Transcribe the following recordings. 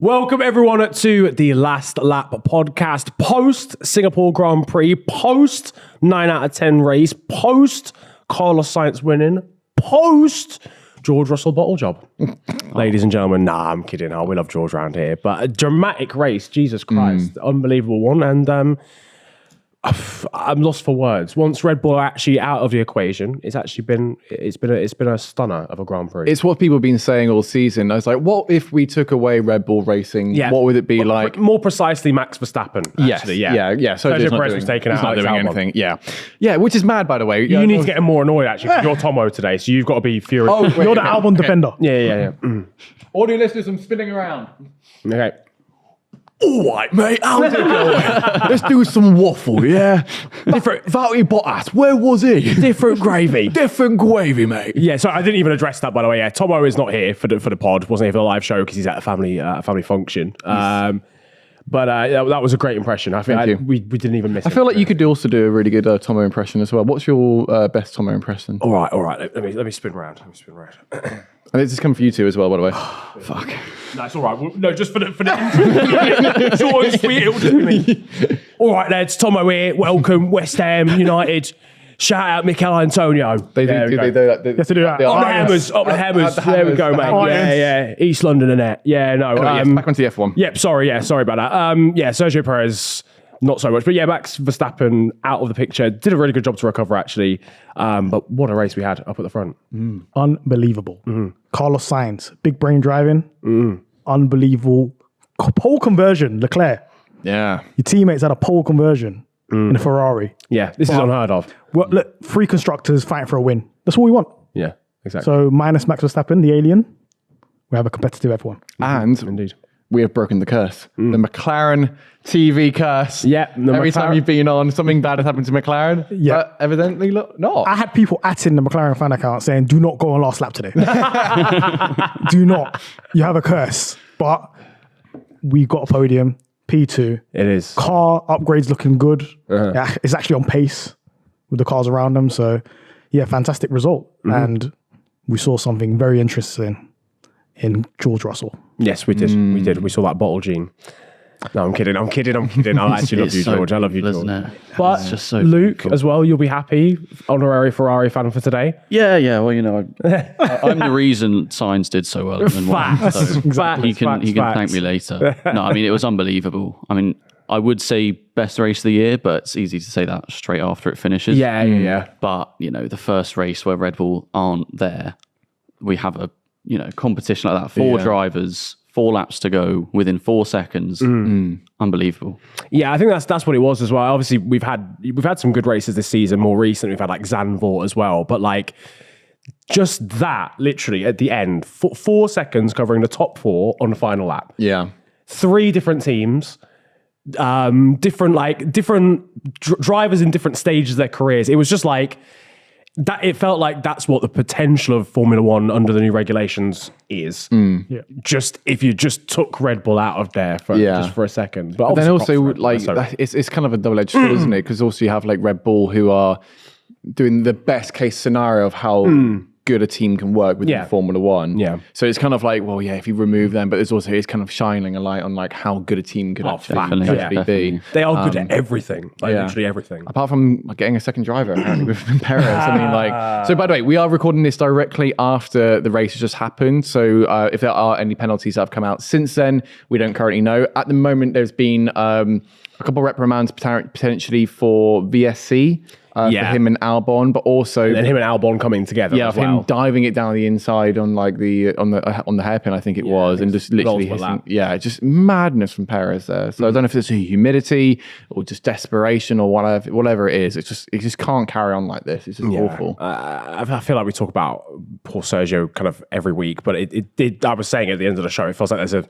Welcome everyone to the Last Lap podcast, post Singapore Grand Prix, post 9 out of 10 race, post Carlos Sainz winning, post George Russell bottle job. Ladies and gentlemen, nah, I'm kidding. We love George around here, but a dramatic race, Jesus Christ, unbelievable one. And I'm lost for words. Once Red Bull are actually out of the equation, it's been a stunner of a Grand Prix. It's what people have been saying all season. I was like, what if we took away Red Bull racing? Yeah. What would it be like? More precisely, Max Verstappen. Actually, yeah. So Sergio Perez was taken out. Not doing anything. Yeah, which is mad, by the way. You need to get more annoyed actually. 'Cause you're Tommo today, so you've got to be furious. Oh, you're the Albon defender. Yeah. Audio listeners, I'm spinning around. Okay. All right, mate. How's it going? Let's do some waffle, yeah? Different. Valtteri Bottas, where was he? Different gravy. Different gravy, mate. Yeah, so I didn't even address that, by the way. Yeah, Tommo is not here for the pod. Wasn't here for the live show because he's at a family function. But that was a great impression. I think we didn't even miss it. I feel like you could also do a really good Tommo impression as well. What's your best Tommo impression? All right. Let me spin around. And this is coming for you too as well, by the way. Fuck. No, it's all right. No, just for the intro. Short and sweet, it'll just be me. All right, lads. Tommo here. Welcome, West Ham United. Shout out Mikel Antonio. They do that. You have to do that. Up the hammers. There we go, mate. Yeah. East London and that. Yeah, no. Back onto the F1. Yep, sorry about that. Sergio Perez, not so much. But yeah, Max Verstappen out of the picture. Did a really good job to recover, actually. But what a race we had up at the front. Unbelievable. Carlos Sainz, big brain driving. Unbelievable. Pole conversion, Leclerc. Yeah. Your teammates had a pole conversion in a Ferrari. Yeah, this is unheard of. Well, look, 3 constructors fighting for a win. That's all we want. Yeah, exactly. So minus Max Verstappen, the alien, we have a competitive F1. And Indeed. we have broken the curse. The McLaren TV curse. Yeah. Every time you've been on, something bad has happened to McLaren. Yeah. But evidently, not. I had people atting the McLaren fan account saying, do not go on last lap today. Do not. You have a curse. But we got a podium, P2. It is. Car upgrades looking good. Yeah, it's actually on pace with the cars around them. So, yeah, fantastic result. And we saw something very interesting in George Russell. Yes, we did. We did. We saw that bottle gene. No, I'm kidding. I actually love you, George. I love you, George. Isn't it? But It's just so Luke, beautiful. as well, you'll be happy. Honorary Ferrari fan for today. Yeah. Well, you know, I'm the reason Sainz did so well and won. Facts. So Exactly. he can thank me later. No, I mean it was unbelievable. I mean, I would say best race of the year, but it's easy to say that straight after it finishes. Yeah. But you know, the first race where Red Bull aren't there, we have a competition like that. 4 drivers. 4 laps to go within 4 seconds. Unbelievable. Yeah, I think that's what it was as well. Obviously, we've had some good races this season. More recently, we've had like Zandvoort as well. But like, just that, literally at the end, 4 seconds covering the top 4 on the final lap. Yeah. 3 different teams, different drivers in different stages of their careers. It was just like that. It felt like that's what the potential of Formula One under the new regulations is. Yeah. Just if you just took Red Bull out of there for a second. But Then obviously also, props for like, Red Bull. it's kind of a double-edged sword, isn't it? Because also you have like Red Bull who are doing the best case scenario of how good a team can work within Formula One. Yeah. So it's kind of like, well, yeah, if you remove them, but there's also, it's kind of shining a light on like how good a team could actually be. They are good at everything, literally everything. Apart from getting a second driver, apparently, with Perez. I mean, like, so by the way, we are recording this directly after the race has just happened. So if there are any penalties that have come out since then, we don't currently know. At the moment, there's been a couple of reprimands potentially for VSC. For him and Albon, but also And him and Albon coming together. yeah, as of well. him diving it down the inside on like on the hairpin, I think it was, and just literally ultimate hitting, lap. just madness from Perez there. So I don't know if it's humidity or just desperation or whatever it is. It just can't carry on like this. It's just awful. I feel like we talk about poor Sergio kind of every week, but it did. I was saying at the end of the show, it feels like there's a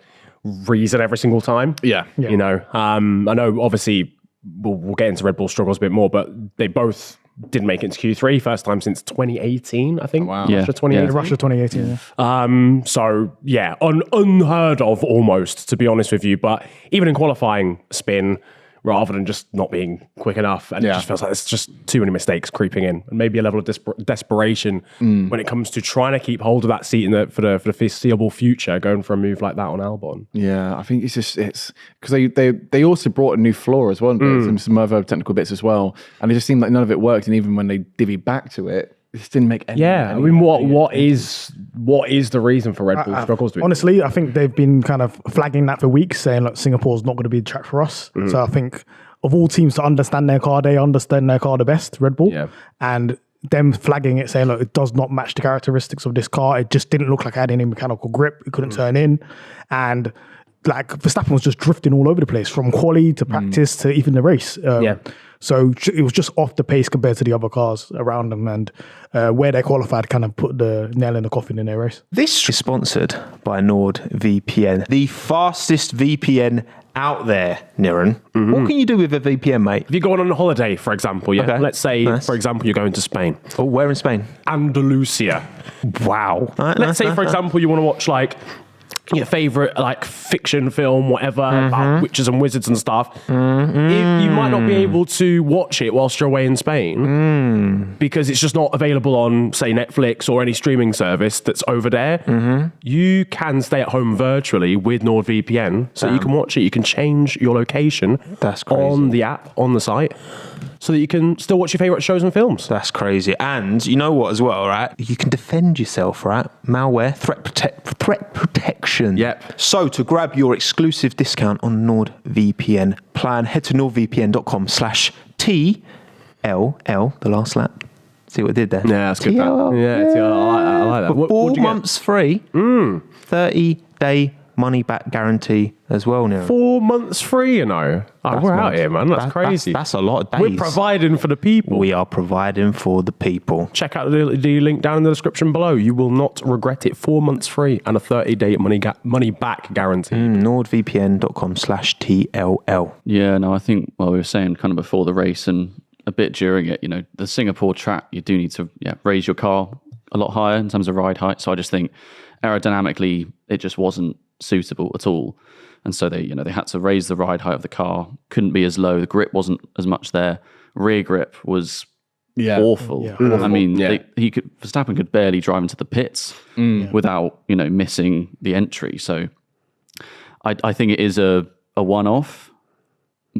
reason every single time. Yeah. You know, I know obviously we'll get into Red Bull struggles a bit more, but they both didn't make it into Q3, first time since 2018, I think. Wow. Yeah. Russia 2018. Russia 2018. Yeah. So yeah, unheard of almost, to be honest with you. But even in qualifying spin, rather than just not being quick enough. And it just feels like there's just too many mistakes creeping in, and maybe a level of desperation when it comes to trying to keep hold of that seat for the foreseeable future, going for a move like that on Albon. Yeah, I think it's because they also brought a new floor as well, and some other technical bits as well, and it just seemed like none of it worked. And even when they divvied back to it, it just didn't make any. Yeah, I mean, what is the reason for Red Bull struggles? Honestly, I think they've been kind of flagging that for weeks, saying like Singapore's not going to be the track for us. So I think of all teams to understand their car, they understand their car the best, Red Bull. Yeah. And them flagging it, saying, look, it does not match the characteristics of this car. It just didn't look like it had any mechanical grip. It couldn't turn in. And like Verstappen was just drifting all over the place from quali to practice to even the race. So it was just off the pace compared to the other cars around them, and where they qualified kind of put the nail in the coffin in their race. This is sponsored by NordVPN, the fastest VPN out there, Niran. What can you do with a VPN, mate? If you're going on a holiday, for example, let's say, for example, you're going to Spain. Oh, where in Spain? Andalusia. Wow. Let's say, for example, you want to watch like your favorite like fiction film, whatever, about witches and wizards and stuff. You might not be able to watch it whilst you're away in Spain because it's just not available on, say, Netflix or any streaming service that's over there. You can stay at home virtually with NordVPN, so you can watch it. You can change your location on the app, on the site, so that you can still watch your favorite shows and films. That's crazy. And you know what as well, right? You can defend yourself, right? Malware, threat protection. Yep. So to grab your exclusive discount on NordVPN plan, head to nordvpn.com/TLL, the last lap. See what I did there? Yeah, that's good. I like that. For 4 months free, 30-day money-back guarantee as well now. 4 months free, you know. We're out here, man. That's crazy. That's a lot of days. We're providing for the people. We are providing for the people. Check out the link down in the description below. You will not regret it. 4 months free and a 30-day money-back guarantee. NordVPN.com/TLL. Yeah, no, I think, well, we were saying kind of before the race and a bit during it, you know, the Singapore track, you do need to raise your car a lot higher in terms of ride height. So I just think aerodynamically, it just wasn't suitable at all. And so they had to raise the ride height of the car, couldn't be as low, the grip wasn't as much there, rear grip was awful. I mean, Verstappen could barely drive into the pits without missing the entry. So I think it is a one-off.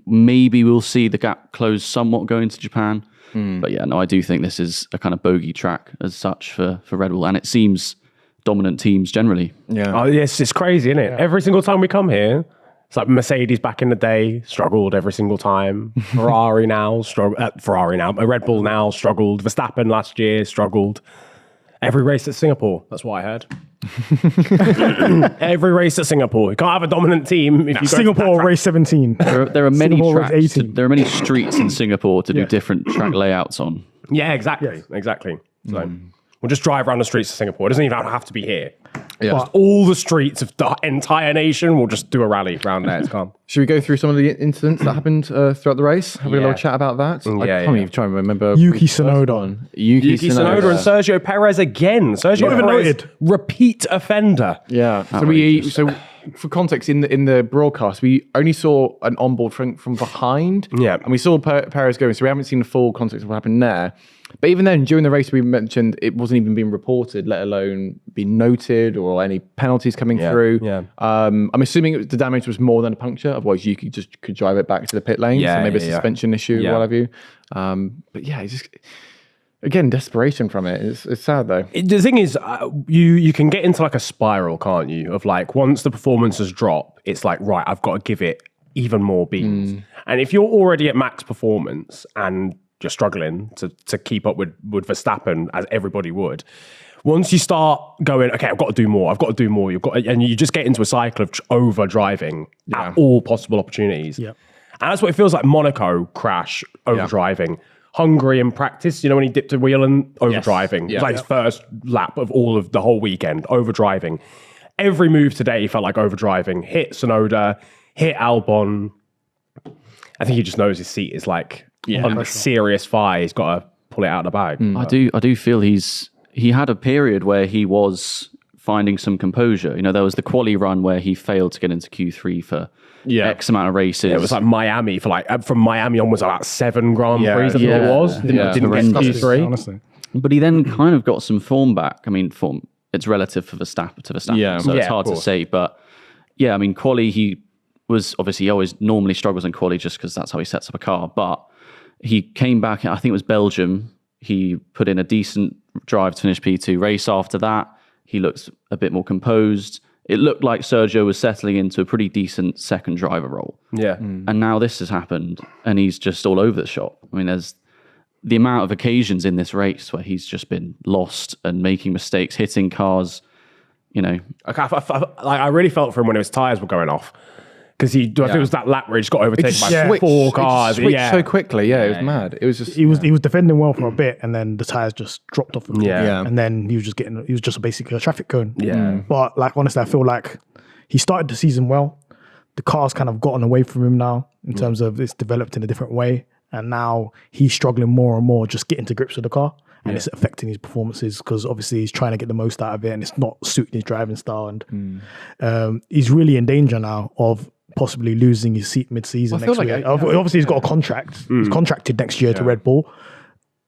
Maybe we'll see the gap close somewhat going to Japan, but I do think this is a kind of bogey track as such for Red Bull, and it seems dominant teams generally. Oh, yes, it's crazy, isn't it? Every single time we come here, it's like Mercedes back in the day struggled every single time. Ferrari now Red Bull now struggled. Verstappen last year struggled. Every race at Singapore, that's what I heard. Every race at Singapore. You can't have a dominant team if you go Singapore race 17. There are many Singapore tracks. race 18. There are many streets in Singapore to do different track layouts on. Yeah, exactly. So we'll just drive around the streets of Singapore. It doesn't even have to be here. Yeah. Just all the streets of the entire nation, we'll just do a rally around there. It's calm. Should we go through some of the incidents that happened throughout the race? Have a little chat about that? I can't even try and remember. Yuki Tsunoda. Yuki Tsunoda and Sergio Perez again. Sergio Perez, repeat offender. Yeah. So for context, in the broadcast, we only saw an onboard from behind. Yeah. And we saw Perez going, so we haven't seen the full context of what happened there. But even then, during the race, we mentioned it wasn't even being reported, let alone being noted or any penalties coming through. Yeah. I'm assuming the damage was more than a puncture. Otherwise, you could drive it back to the pit lane. So maybe a suspension issue, what have you. But it's just, again, desperation from it. It's sad, though. The thing is, you can get into like a spiral, can't you? Of like, once the performances drop, it's like, right, I've got to give it even more beans. And if you're already at max performance and you're struggling to keep up with Verstappen, as everybody would. Once you start going, okay, I've got to do more, and you just get into a cycle of over driving at all possible opportunities. Yeah. And that's what it feels like. Monaco crash, over driving. Hungary in practice, when he dipped a wheel and over driving. It was like his first lap of all of the whole weekend, over driving. Every move today felt like over driving. Hit Tsunoda, hit Albon. I think he just knows his seat is like on a serious fire. He's got to pull it out of the bag. I do feel he had a period where he was finding some composure. You know, there was the quali run where he failed to get into Q3 for X amount of races. It was like Miami for from Miami onwards about 7 Grand Prix. I think it was. Didn't get Q3. Honestly. But he then kind of got some form back. I mean, form, it's relative for Verstappen to Verstappen, so it's hard to say. But yeah, I mean, quali, he always normally struggles in quali just because that's how he sets up a car. But he came back, I think it was Belgium. He put in a decent drive to finish P2. Race after that, he looked a bit more composed. It looked like Sergio was settling into a pretty decent second driver role. Yeah. And now this has happened, and he's just all over the shop. I mean, there's the amount of occasions in this race where he's just been lost and making mistakes, hitting cars, you know. I really felt for him when his tyres were going off. Because I think it was that lap where he just got overtaken by 4 cars. It switched so quickly. Yeah, it was mad. It was just he was defending well for a bit, and then the tires just dropped off. Yeah. And then he was just basically a traffic cone. Yeah. But like honestly, I feel like he started the season well. The car's kind of gotten away from him now in terms of it's developed in a different way, and now he's struggling more and more just getting to grips with the car. And it's affecting his performances because obviously he's trying to get the most out of it, and it's not suiting his driving style. And he's really in danger now of possibly losing his seat mid-season next year. Obviously, he's got a contract. He's contracted next year to Red Bull.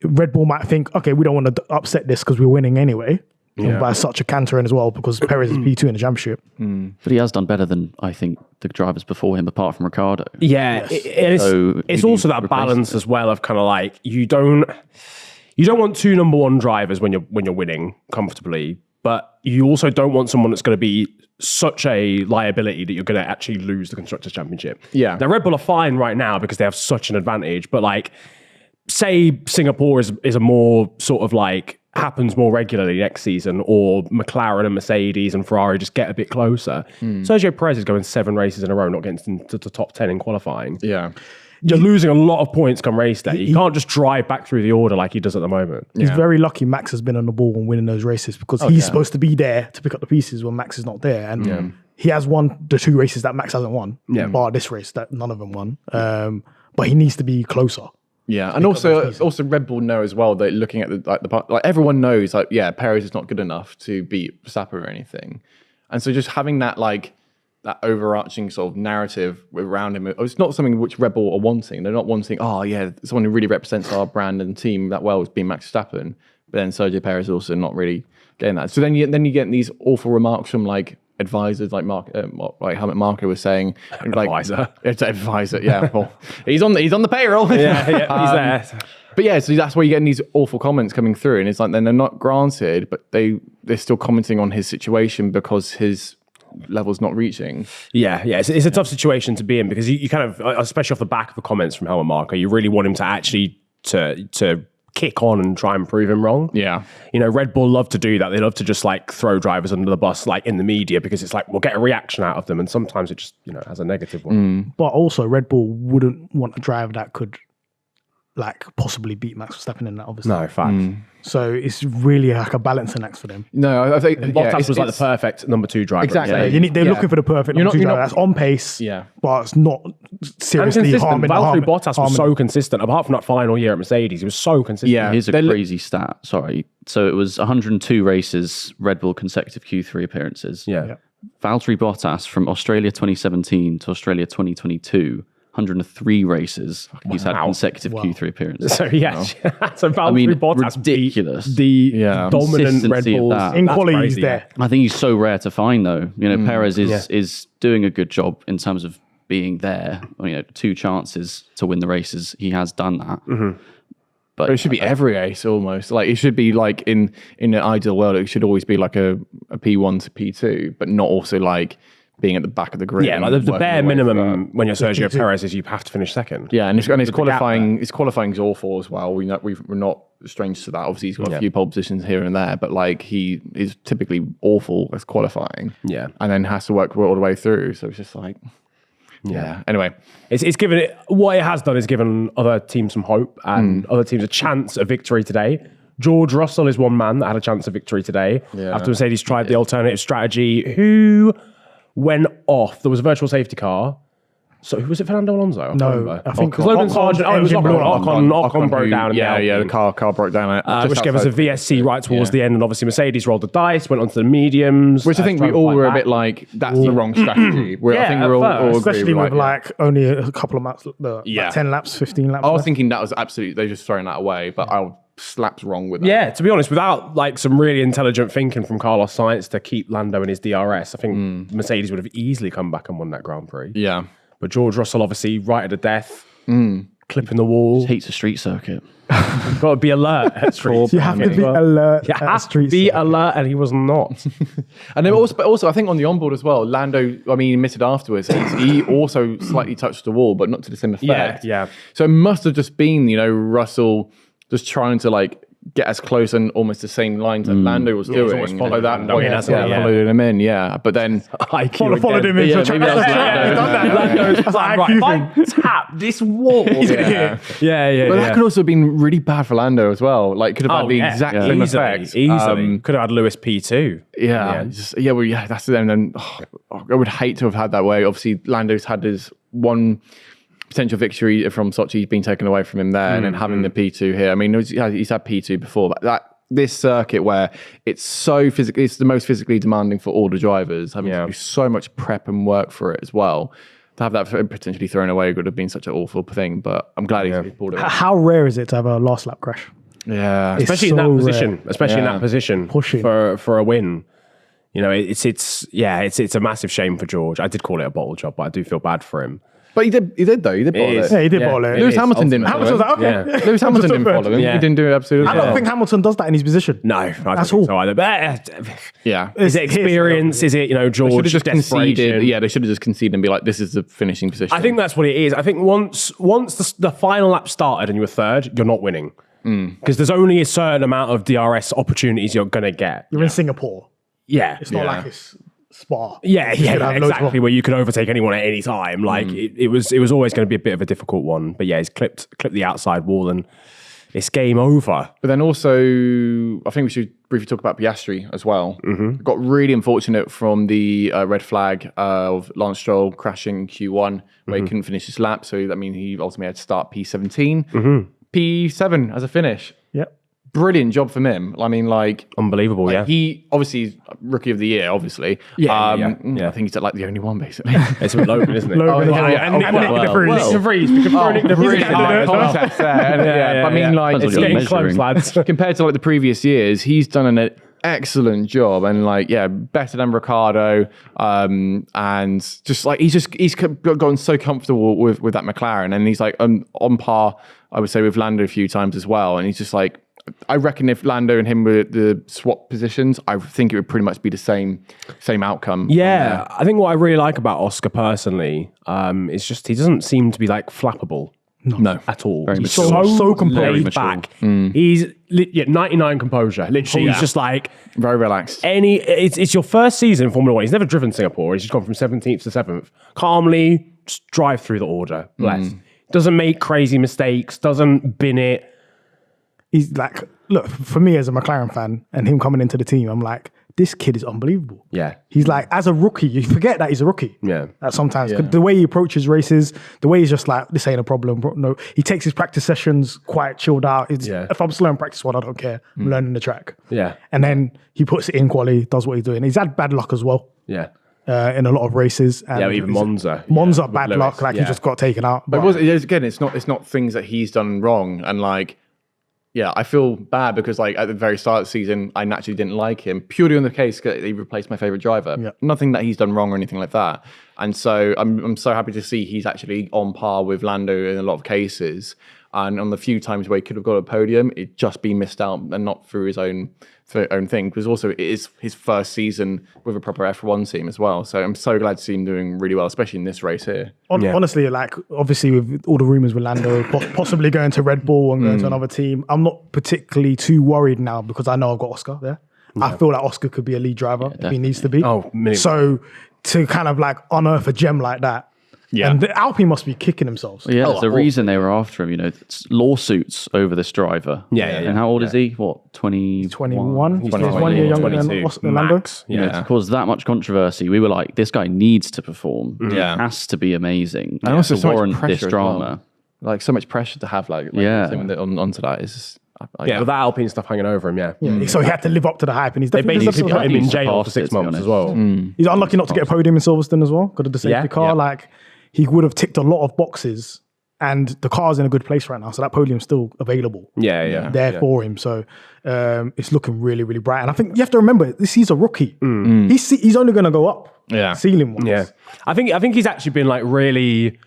Red Bull might think, okay, we don't want to upset this because we're winning anyway. By such a canter in as well because Perez is P2 in the championship. But he has done better than, I think, the drivers before him, apart from Ricciardo. Yeah, it's also that balance as well of kind of like you don't want 2 number 1 drivers when you're winning comfortably, but you also don't want someone that's going to be such a liability that you're going to actually lose the Constructors' Championship. Yeah. Now, Red Bull are fine right now because they have such an advantage, but like, say Singapore is a more sort of like happens more regularly next season, or McLaren and Mercedes and Ferrari just get a bit closer. Sergio Perez is going 7 races in a row, not getting into the top 10 in qualifying. Yeah. You're losing a lot of points come race day. You can't just drive back through the order like he does at the moment. He's very lucky Max has been on the ball and winning those races because he's supposed to be there to pick up the pieces when Max is not there. And he has won the 2 races that Max hasn't won, bar this race that none of them won. But he needs to be closer. Yeah, and also Red Bull know as well that looking at the everyone knows Perez is not good enough to beat Verstappen or anything, and so just having that that overarching sort of narrative around him, it's not something which Red Bull are wanting. They're not wanting, someone who really represents our brand and team that well as being Max Verstappen, but then Sergio Perez also not really getting that. So then you get these awful remarks from like advisors like Helmut Marko was saying, advisor. It's an advisor, yeah. Well, he's on the payroll. He's there. But yeah, so that's why you're getting these awful comments coming through, and it's like then they're not granted, but they're still commenting on his situation because his level's not reaching. Yeah. It's a tough situation to be in because you kind of, especially off the back of the comments from Helmut Marko, you really want him to actually to kick on and try and prove him wrong. Yeah. You know, Red Bull love to do that. They love to just like throw drivers under the bus like in the media because it's like we'll get a reaction out of them, and sometimes it just has a negative one. But also Red Bull wouldn't want a driver that could like possibly beat Max Verstappen in that, obviously. No, fact. So it's really like a balancing act for them. No, I think Bottas was like the perfect number 2 driver. Exactly. Yeah, they're looking for the perfect number 2 driver that's on pace, but it's not seriously harming. Valtteri Bottas was so consistent. Apart from that final year at Mercedes, he was so consistent. Yeah, here's a crazy stat. Sorry. So it was 102 races, Red Bull consecutive Q3 appearances. Yeah. Valtteri Bottas from Australia 2017 to Australia 2022. 103 races. He's had consecutive Q3 appearances. So so Valtteri Bottas ridiculous. The dominant Red Bulls in quality. He's there. I think he's so rare to find though. You know, Perez is doing a good job in terms of being there. You know, 2 chances to win the races. He has done that. But it should be every race almost. Like it should be like in an ideal world, it should always be like a P1 to P2, but not also like being at the back of the grid. Yeah, like the bare minimum when you're Sergio Perez is you have to finish second. Yeah, and his qualifying is awful as well. We're not strange to that. Obviously, he's got a few pole positions here and there, but like he is typically awful as qualifying. Yeah, and then has to work all the way through. So it's just like, Anyway, it's given it. What it has done is given other teams some hope and other teams a chance of victory today. George Russell is one man that had a chance of victory today after Mercedes tried the alternative strategy. Who went off? There was a virtual safety car. So was it Fernando Alonso? I can't No, remember. I think because Logan Sargent. Oh, it was engine blew up. Ocon broke down. The car broke down. Which gave us a VSC right towards the end, and obviously Mercedes rolled the dice, went on to the mediums. Which I think we all were a bit like, that's the wrong strategy. I think we're all especially with like only a couple of laps, like 10 laps, 15 laps. I was thinking that was absolutely, they're just throwing that away, but I slaps wrong with that. Yeah, to be honest, without like some really intelligent thinking from Carlos Sainz to keep Lando in his DRS, I think Mercedes would have easily come back and won that Grand Prix. Yeah. But George Russell obviously right at the death, clipping the wall. Hates a street circuit. Got to be alert at street. You have to be alert. You have to be alert, and he was not. And then also, I think on the onboard as well, Lando, I mean, he admitted afterwards, he also slightly touched the wall, but not to the same effect. Yeah. So it must have just been, Russell just trying to like get as close and almost the same lines that Lando was doing. almost followed that Lando in, hasn't he? Yeah. Followed him in, but then Followed him into maybe that was Lando. Lando's like, right, if I tap this wall. Yeah. But that could also have been really bad for Lando as well. Like, could have had the exact same effect. Easily. Could have had Lewis P2. That's it. And then I would hate to have had that way. Obviously, Lando's had his one potential victory from Sochi being taken away from him there, and then having the P2 here. I mean, he's had P2 before, but this circuit where it's so physically, it's the most physically demanding for all the drivers, having to do so much prep and work for it as well. To have that potentially thrown away would have been such an awful thing, but I'm glad he pulled it off. How rare is it to have a last lap crash? Yeah, especially in that position. Especially in that position, pushing for a win. It's a massive shame for George. I did call it a bottle job, but I do feel bad for him. But he did though. He did bottle it. Yeah, he did bottle it. Lewis Hamilton didn't. Hamilton was like, okay. Lewis Hamilton didn't follow him. Yeah. He didn't do it absolutely. I don't think Hamilton does that in his position. No, I don't That's think all. so either. But, is it experience? Is it Should George have just conceded. desperation? Yeah, they should have just conceded and be like, "This is the finishing position." I think that's what it is. I think once the final lap started and you were third, you're not winning because there's only a certain amount of DRS opportunities you're gonna get. You're in Singapore. Yeah, It's not like it's Spa. Yeah, exactly. Where you could overtake anyone at any time. Like it was always going to be a bit of a difficult one. But yeah, he's clipped the outside wall and it's game over. But then also, I think we should briefly talk about Piastri as well. Got really unfortunate from the red flag of Lance Stroll crashing in Q1 where he couldn't finish his lap. So that means he ultimately had to start P17. P7 as a finish. Yep. Brilliant job from him. I mean, Unbelievable, he obviously is rookie of the year, obviously. I think he's like the only one, basically. It's with Logan, isn't it? Logan, and Nick de Vries. Nick de Vries. We can throw Nick de Vries in there as well. Contest there. I mean, Depends It's what you're getting close, measuring. lads. compared to the previous years, he's done an excellent job and better than Ricciardo. And just he's gotten so comfortable with that McLaren, and he's like on par, I would say, with Lando a few times as well. And he's just like, I reckon if Lando and him were the swap positions, I think it would pretty much be the same outcome. Yeah, I think what I really like about Oscar personally is just he doesn't seem to be flappable. No. At all. Very He's mature. so Very laid mature. back. He's 99 composure. Literally, he's just Very relaxed. it's your first season in Formula One. He's never driven Singapore. He's just gone from 17th to 7th. Calmly, just drive through the order. Bless. Doesn't make crazy mistakes. Doesn't bin it. He's like, look, for me as a McLaren fan and him coming into the team, I'm like, this kid is unbelievable. Yeah. He's like, as a rookie, you forget that he's a rookie. Yeah. Sometimes the way he approaches races, the way he's just like, this ain't a problem. Bro. No, he takes his practice sessions quite chilled out. If I'm slow in practice one, I don't care. I'm learning the track. Yeah. And then he puts it in quali, does what he's doing. He's had bad luck as well. Yeah. In a lot of races. And Even Monza. Monza, Yeah, bad with luck. Lewis. He just got taken out. But it's not things that he's done wrong. And I feel bad because at the very start of the season, I naturally didn't like him purely on the case that he replaced my favorite driver. Yeah. Nothing that he's done wrong or anything like that. And so I'm so happy to see he's actually on par with Lando in a lot of cases. And on the few times where he could have got a podium, it just be missed out and not through his own thing. Because also it is his first season with a proper F1 team as well. So I'm so glad to see him doing really well, especially in this race here. Honestly, obviously with all the rumours with Lando possibly going to Red Bull and going to another team, I'm not particularly too worried now because I know I've got Oscar there. I feel like Oscar could be a lead driver if he needs to be. Oh, million. So to kind of unearth a gem like that And the Alpine must be kicking themselves. Yeah, there's a reason they were after him. It's lawsuits over this driver. Yeah. And how old is he? What, 21? He's 21, 1 year younger 22. than Lando. Max. You know, to cause that much controversy, we were like, this guy needs to perform. Yeah. He has to be amazing. And also to so much warrant pressure this as drama. well. Like so much pressure to have onto that is With that Alpine stuff hanging over him, So he had to live up to the hype, and he's They definitely basically put him in He's jail for surpassed it, 6 to be months as honest. well. He's unlucky not to get a podium in Silverstone as well. Got a safety car. Yeah. Like, he would have ticked a lot of boxes, and the car's in a good place right now. So that podium's still available. Yeah. For him. So it's looking really, really bright. And I think you have to remember, he's a rookie. He's only going to go up. Ceiling wise. Yeah. I think he's actually been like really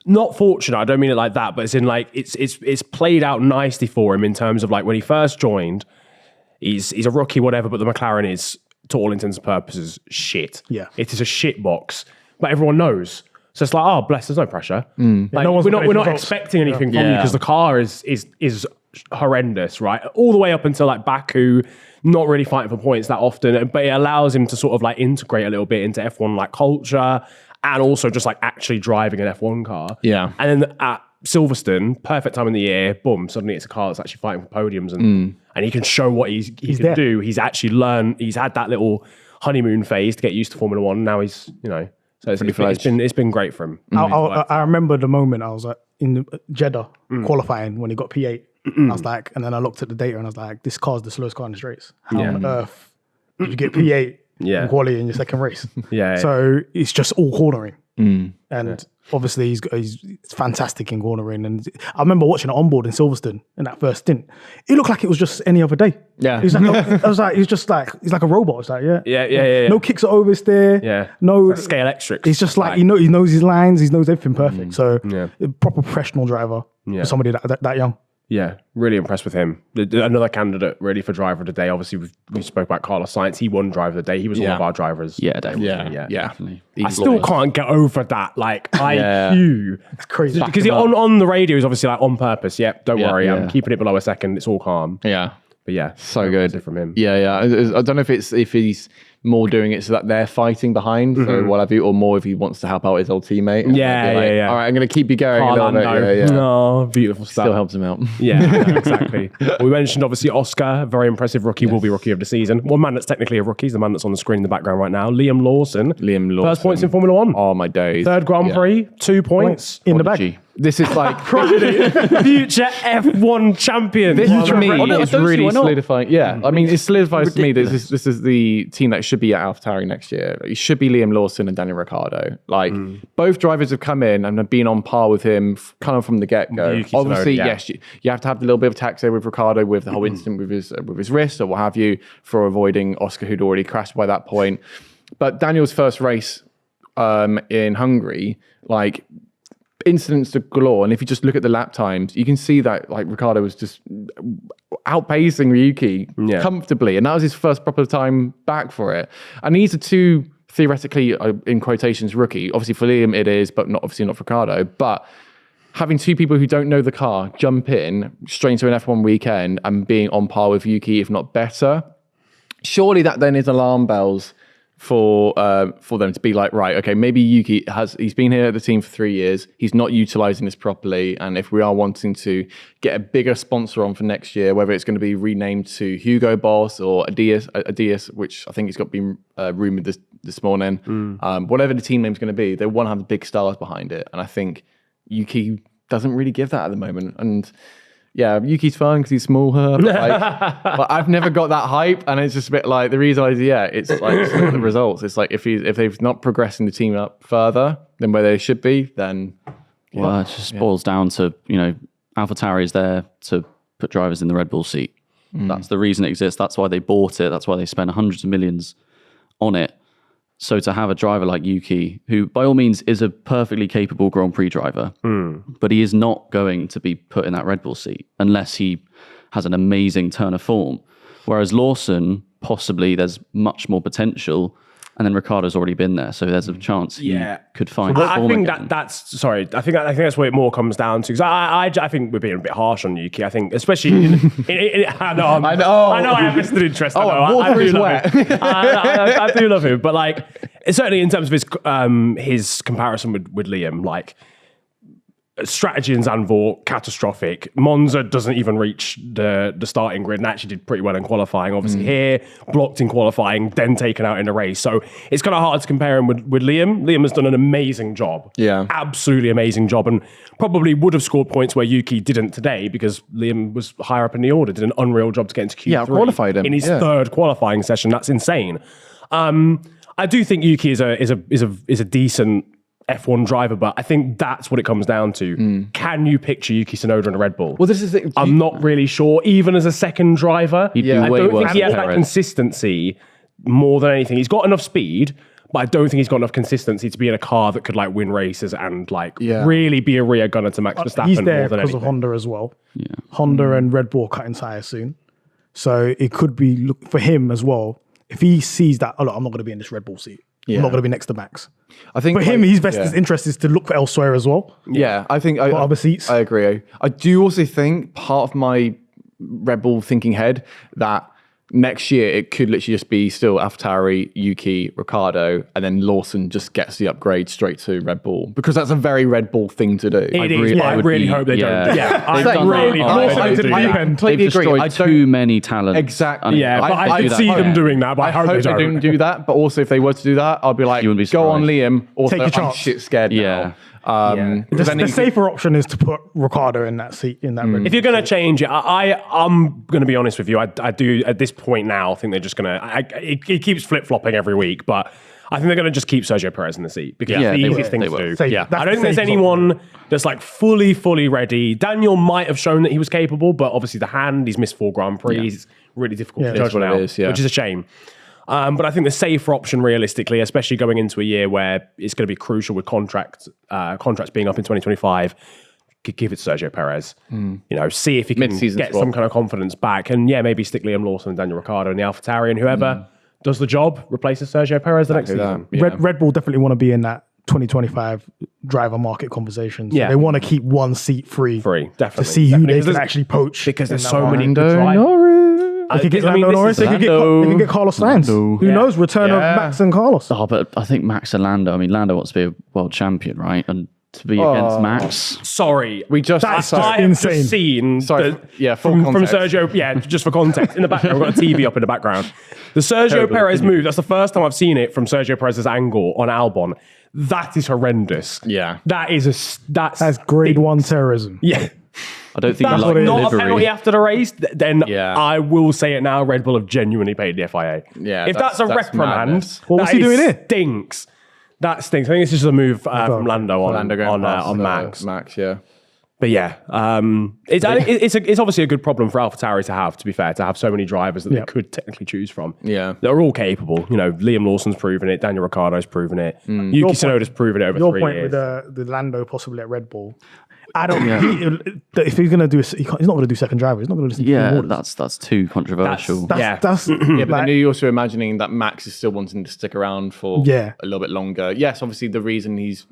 not fortunate. I don't mean it like that, but it's in like it's played out nicely for him in terms of like when he first joined, he's a rookie, whatever, but the McLaren is, to all intents and purposes, shit. Yeah. It is a shit box, but everyone knows. So it's like, oh, bless, there's no pressure. Like, no one's we're not results. expecting anything from you because the car is horrendous, right? All the way up until like Baku, not really fighting for points that often, but it allows him to sort of like integrate a little bit into F1 like culture and also just like actually driving an F1 car. Yeah. And then at Silverstone, perfect time in the year, boom, suddenly it's a car that's actually fighting for podiums and he can show what he can there. do. He's actually learned, he's had that little honeymoon phase to get used to Formula One. Now he's, so it's been great for him. I remember the moment I was like in Jeddah qualifying when he got P8. I was like, and then I looked at the data and I was like, this car's the slowest car in the straights. How on earth did you get P8 in quality in your second race? So it's just all cornering. And obviously he's fantastic in cornering. And I remember watching it on board in Silverstone in that first stint. It looked like it was just any other day. Yeah. He's like, he's like a robot. It's like, Yeah. no kicks at oversteer. Yeah. No Like scale electric. He's just like, he knows his lines, he knows everything perfect. So a proper professional driver for somebody that young. Yeah, really impressed with him. Another candidate really for driver of the day. Obviously, we spoke about Carlos Sainz. He won driver of the day. He was one of our drivers. Yeah, definitely. Yeah. Definitely. I still can't get over that. Like IQ. It's crazy. Because on the radio is obviously like on purpose. Yep, don't worry. I'm keeping it below a second. It's all calm. Yeah. But yeah, So good from him. Yeah. I don't know if he's more doing it so that they're fighting behind, so what have you, or more if he wants to help out his old teammate. Yeah. All right, I'm going to keep you going a little bit. Yeah. No, beautiful stuff. Still helps him out. Yeah, exactly. We mentioned obviously Oscar, very impressive rookie, will be rookie of the season. One man that's technically a rookie is the man that's on the screen in the background right now, Liam Lawson. First points in Formula One. Oh my days. Third Grand Prix, 2 points. In the bag. This is like Future F1 champion. this is, to me I is don't see really why not. solidifying. Yeah, I mean, it solidifies to me that this is the team that should be at AlphaTauri next year. It should be Liam Lawson and Daniel Ricciardo. Like both drivers have come in and have been on par with him kind of from the get go. Yuki Obviously, Tsunoda, yes, you have to have a little bit of taxo with Ricciardo with the whole incident with his wrist or what have you for avoiding Oscar, who'd already crashed by that point. But Daniel's first race in Hungary, like, incidents galore, and if you just look at the lap times, you can see that like Ricciardo was just outpacing Yuki comfortably, and that was his first proper time back for it. And these are two theoretically, in quotations, rookie. Obviously for Liam it is, but not for Ricciardo. But having two people who don't know the car jump in straight into an F1 weekend and being on par with Yuki, if not better, surely that then is alarm bells for them to be like, right, okay, maybe Yuki he's been here at the team for 3 years, he's not utilizing this properly, and if we are wanting to get a bigger sponsor on for next year, whether it's going to be renamed to Hugo Boss or Adidas, which I think it's got been rumored this morning, whatever the team name's going to be, they want to have the big stars behind it, and I think Yuki doesn't really give that at the moment. And yeah, Yuki's fine because he's small, but but I've never got that hype, and it's just a bit like the reason it's like just look at the results. It's like if they've not progressing the team up further than where they should be, then it just boils down to AlphaTauri is there to put drivers in the Red Bull seat. That's the reason it exists. That's why they bought it. That's why they spent hundreds of millions on it. So to have a driver like Yuki, who by all means is a perfectly capable Grand Prix driver, but he is not going to be put in that Red Bull seat unless he has an amazing turn of form. Whereas Lawson, possibly there's much more potential, and then Ricciardo's already been there, so there's a chance he could find. I think that's I think that's what it more comes down to. Because I think we're being a bit harsh on Yuki. I think, especially I know I have vested interest. I do love him, but like certainly in terms of his comparison with Liam, like strategy in Zandvoort, catastrophic. Monza doesn't even reach the starting grid and actually did pretty well in qualifying. Obviously here, blocked in qualifying, then taken out in the race. So it's kind of hard to compare him with Liam. Liam has done an amazing job. Yeah. Absolutely amazing job, and probably would have scored points where Yuki didn't today because Liam was higher up in the order, did an unreal job to get into Q3. Yeah, qualified him. In his third qualifying session. That's insane. I do think Yuki is a decent F1 driver, but I think that's what it comes down to. Can you picture Yuki Tsunoda in a Red Bull? Well, this is the, I'm not really sure. Even as a second driver, He'd be I way don't worse think he than has that Perez. consistency more than anything. He's got enough speed, but I don't think he's got enough consistency to be in a car that could like win races and like really be a rear gunner to Max Verstappen. He's there more than because of anything. Honda as well. Yeah. Honda and Red Bull cutting tires soon. So it could be for him as well. If he sees that, oh, look, I'm not going to be in this Red Bull seat. I'm not going to be next to Max. I think for him, his best interest is to look for elsewhere as well. Yeah, I think For other seats. I agree. I do also think part of my Red Bull thinking head that next year it could literally just be still AlphaTauri, Yuki, Ricciardo, and then Lawson just gets the upgrade straight to Red Bull because that's a very Red Bull thing to do. It is. I really hope they don't. Yeah, I really hope they don't do that. Completely They've agree. destroyed too many talents. Exactly. Yeah, but I do could that. see them doing that, but I hope they they don't. don't do that. But also, if they were to do that, I'd be like, You wouldn't be go on surprised. Liam. Also, Take your I'm chance. shit scared Yeah. now. The safer option is to put Ricciardo in that seat, in that Red Bull. If you're going to change it, I'm going to be honest with you. I do at this point now. I think they're just going to. It keeps flip flopping every week, but I think they're going to just keep Sergio Perez in the seat because Yeah, it's the they easiest will. thing They to will. do. Safe. Yeah, That's I don't the think there's safe anyone that's like fully ready. Daniel might have shown that he was capable, but obviously the hand, he's missed 4 Grand Prix. He's really difficult to judge what it now, is, yeah. which is a shame. But I think the safer option, realistically, especially going into a year where it's going to be crucial with contracts being up in 2025, give it to Sergio Perez. You know, see if he can Mid-season get swap. some kind of confidence back, and maybe stick Liam Lawson and Daniel Ricciardo in the AlphaTauri, and whoever does the job replaces Sergio Perez the next season. Red Bull definitely want to be in that 2025 driver market conversation. So Yeah. they want to keep one seat free. Definitely. To see who Definitely. they Because can there's- actually poach. because there's in so that many one. good drivers. They could get I mean, Lando this Norris. is- They could get Carlos Sainz. Who knows? Return of Max and Carlos. Oh, but I think Max and Lando. I mean, Lando wants to be a world champion, right? And to be against Max. Sorry. We just That's I have insane. just seen Sorry, full from context. Sergio, just for context. In the background, we've got a TV up in the background. The Sergio Perez move, that's the first time I've seen it from Sergio Perez's angle on Albon. That is horrendous. Yeah. That's That's grade 1 terrorism. Yeah. I don't think That's he liked not a delivery. penalty after the race, then Yeah. I will say it now, Red Bull have genuinely paid the FIA. Yeah, if that's a that's reprimand, madness. What was he doing here? Stinks. That stinks. I think it's just a move from Lando on Lando going past, on Max. Max, yeah. But yeah, I think it's obviously a good problem for AlphaTauri to have. To be fair, to have so many drivers that they could technically choose from. Yeah. They're all capable. You know, Liam Lawson's proven it. Daniel Ricciardo's proven it. Yuki Tsunoda's proven it over Your 3 point years. with the Lando possibly at Red Bull. I don't. If he's going to do, he's not going to do second driver. He's not going to listen to Yeah, orders. that's too controversial. That's Yeah, but like, then you're also imagining that Max is still wanting to stick around for a little bit longer. Yes, obviously the reason he's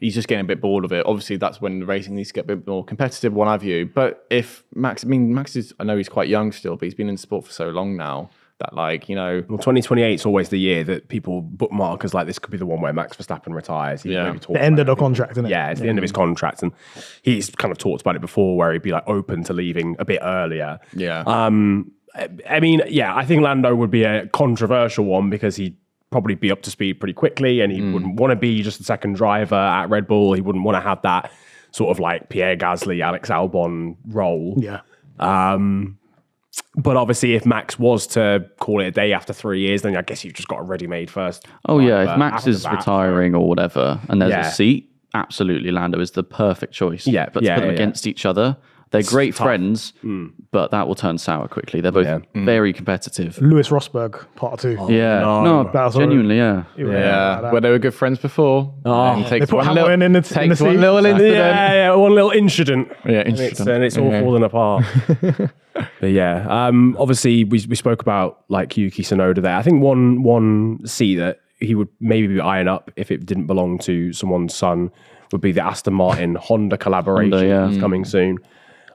just getting a bit bored of it. Obviously that's when the racing needs to get a bit more competitive, what have you. But if Max is, I know he's quite young still, but he's been in sport for so long now that Well, 2028 is always the year that people bookmark as like this could be the one where Max Verstappen retires. He's maybe talked the end about of the it. contract, isn't it? Yeah, it's the end of his contract, and he's kind of talked about it before, where he'd be like open to leaving a bit earlier. Yeah. I mean, I think Lando would be a controversial one because he'd probably be up to speed pretty quickly, and he wouldn't want to be just a second driver at Red Bull. He wouldn't want to have that sort of like Pierre Gasly, Alex Albon role. Yeah. But obviously, if Max was to call it a day after 3 years, then I guess you've just got a ready-made first. Oh yeah, driver if Max after is that. retiring or whatever, and there's Yeah. a seat, absolutely Lando is the perfect choice. Yeah, but to put them against each other, they're great tough. friends, but that will turn sour quickly. They're both very competitive. Lewis Rosberg, part 2. Yeah, no, That's genuinely, yeah. Yeah, where they were good friends before. And They put Hamilton in the takes seat. one little incident. Yeah, one little incident. Yeah, And incident. it's all falling apart. But yeah, obviously we spoke about like Yuki Tsunoda there. I think one seat that he would maybe be eyeing up if it didn't belong to someone's son would be the Aston Martin Honda collaboration that's coming soon.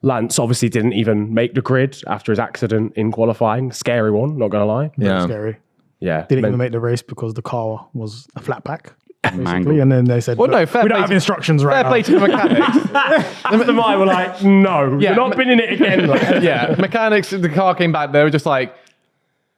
Lance obviously didn't even make the grid after his accident in qualifying. Scary one, not going to lie. Yeah. Scary. Yeah. Didn't even make the race because the car was a flat pack. Basically, Mangled. and then they said, Well, no, fair we play don't have to- instructions right Fair now. play to the mechanics. Aston Martin were like, no, Yeah, you're not binning it again. Like, Yeah, mechanics. The car came back. They were just like,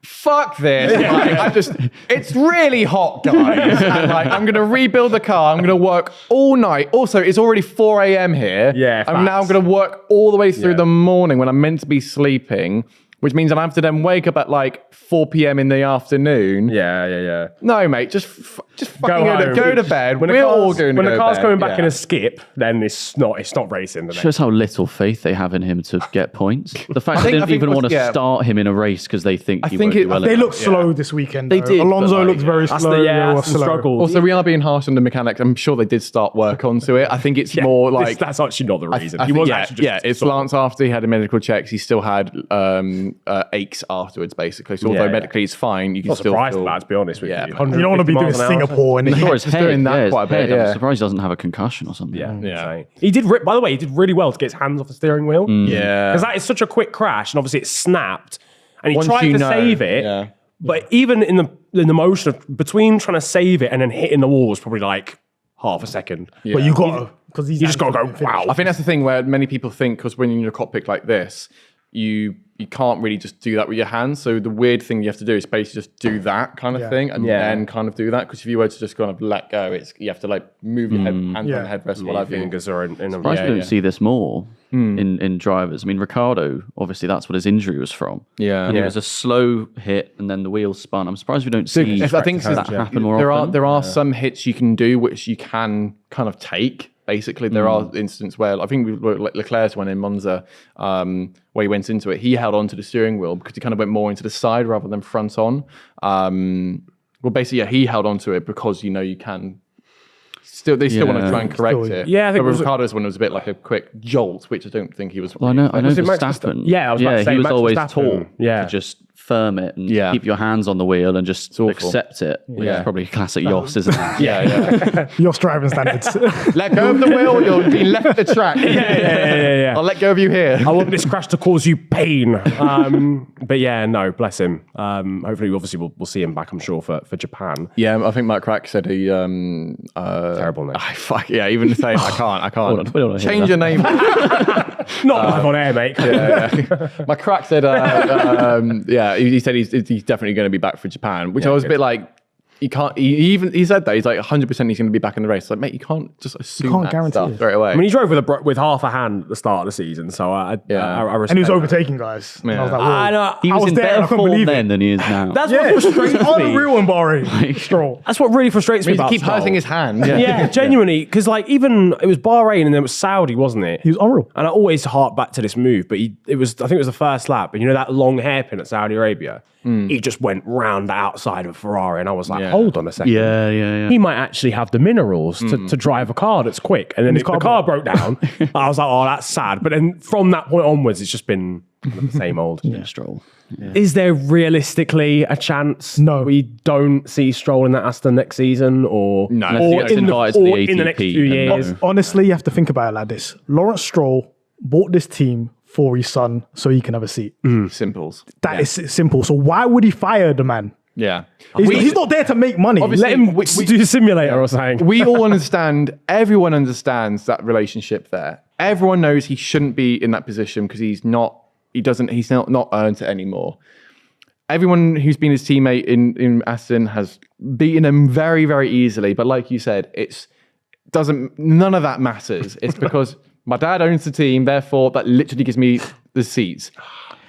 "Fuck this!" Like, it's really hot, guys. And, like, I'm gonna rebuild the car. I'm gonna work all night. Also, it's already 4 a.m. here. Yeah, I'm now facts. gonna work all the way through Yeah. the morning when I'm meant to be sleeping, which means I have to then wake up at like 4 p.m. in the afternoon. yeah. No, mate, just fucking home. go to bed. When We're the all car's, going to when go the to car's bed. coming back Yeah. in a skip, then it's not racing. The next. Shows how little faith they have in him to get points. The fact they I didn't think even what's- want to yeah. start him in a race because they think he think won't it- do well. They enough. looked slow this weekend. They though. did, but Alonso like- looked very slow. Aston, they yeah, were Aston slow. struggled. Also, we are being harsh on the mechanics. I'm sure they did start work onto it. I think it's more like that's actually not the reason. I He think- was yeah, actually just it's Lance after he had a medical checks. He still had aches afterwards, basically. So although Yeah. medically it's fine, you can not still surprised feel. by that, to be honest with Yeah. you. You don't want to be doing 150 miles an hour. Singapore and I saw his just head. doing that his quite a bit, head. yeah. I'm surprised he doesn't have a concussion or something. Yeah, Yeah. insane. He did. By the way, he did really well to get his hands off the steering wheel. Yeah. because that is such a quick crash, and obviously it snapped, and he Once tried you to know, save it. yeah. But even in the motion of between trying to save it and then hitting the wall was probably like half a second. But you got to, because You just got to go, wow. I think that's the thing where many people think, because when you're in a cockpit like this, you can't really just do that with your hands. So the weird thing you have to do is basically just do that kind of Yeah. thing and Yeah. then kind of do that. Because if you were to just kind of let go, you have to like move your hands on the headrest, what have you. Fingers are in a Surprised we don't yeah. see this more in drivers. I mean, Ricardo, obviously, that's what his injury was from. Yeah. And Yeah. it was a slow hit, and then the wheels spun. I'm surprised we don't see I think that happen more there often. are some hits you can do which you can kind of take. Basically, there are instances where I think Leclerc's one in Monza, where he went into it. He held on to the steering wheel because he kind of went more into the side rather than front on. Well, basically, yeah, he held on to it because you can. They still want to try and correct Still, it. Yeah, I think but it was- Ricardo's one was a bit like a quick jolt, which I don't think he was. Well, I know Was it Max Verstappen. Yeah, I was about to say, he was Max always Verstappen, taught yeah. to just firm it and Yeah. keep your hands on the wheel and just awful. accept it. Which Yeah. is probably classic Yoss, isn't it? Yeah. Your driving standards. Let go of the wheel. You're being left the track. yeah. I'll let go of you here. I want this crash to cause you pain. But yeah, no, bless him. Hopefully, obviously, we'll see him back, I'm sure, for Japan. Yeah, I think Matt Crack said he. Terrible name. Fuck yeah! Even saying I can't. Hold on, we don't wanna hear Change that. your name. Not live on air, mate. My Crack said, yeah, he said he's definitely going to be back for Japan, which I was a bit like. You can't. He said that he's like 100% he's going to be back in the race. Like, mate, you can't just assume can't that guarantee stuff it. straight away. I mean, he drove with half a hand at the start of the season, so I respect And he was that. overtaking guys. And I was like, whoa. I know. He I was was in there and I better couldn't form believe it. then than he is now. That's Yeah, what frustrates me. unreal in Bahrain. Stroll. That's what really frustrates I me mean, about he keep Stroll. hurting his hand. Yeah, genuinely, because like even it was Bahrain and then it was Saudi, wasn't it? He was unreal. And I always hark back to this move, but I think it was the first lap, and you know that long hairpin at Saudi Arabia, he just went round the outside of a Ferrari, and I was like, Yeah. hold on a second. Yeah. He might actually have the minerals to drive a car that's quick. And then if the car broke down, I was like, oh, that's sad. But then from that point onwards, it's just been the same old. Stroll. Is there realistically a chance No. we don't see Stroll in that Aston next season? Or, No. Unless he or gets in invited to the in the next ATP, few then no. years? Honestly, you have to think about it like this. Lawrence Stroll bought this team for his son so he can have a seat. Simples. That is simple. So why would he fire the man? Yeah. He's not there to make money. Obviously- Let him we- do the simulator or something. We all understand, everyone understands that relationship there. Everyone knows he shouldn't be in that position because he's not earned it anymore. Everyone who's been his teammate in Aston has beaten him very, very easily. But like you said, none of that matters. It's because my dad owns the team, therefore that literally gives me the seats.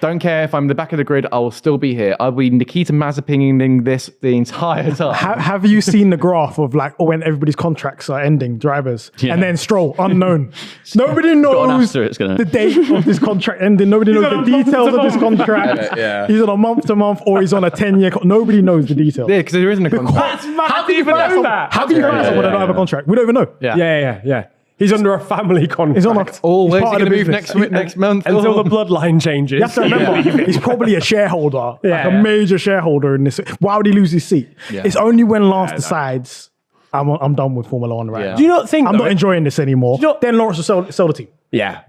Don't care if I'm in the back of the grid, I will still be here. I'll be Nikita Mazepining this the entire time. Have you seen the graph of like when everybody's contracts are ending, drivers, and then Stroll, unknown. Nobody Got an knows asterisk, isn't it? the date of this contract ending. Nobody knows the details of this contract. Yeah. He's on a month-to-month or he's on a 10-year. Nobody knows the details. Yeah, because there isn't a contract. How do you even know that? How can you fire someone that don't have a contract? We don't even know. Yeah. He's under a family contract. He's on a. Oh, he's where's part he of going the to move business. next month? until Oh. the bloodline changes. You have to remember, he's probably a shareholder, like a major shareholder in this. Why would he lose his seat? Yeah. It's only when Lance decides, I'm done with Formula One right Yeah. now. Do you not think I'm not enjoying this anymore. you not- Then Lawrence will sell the team.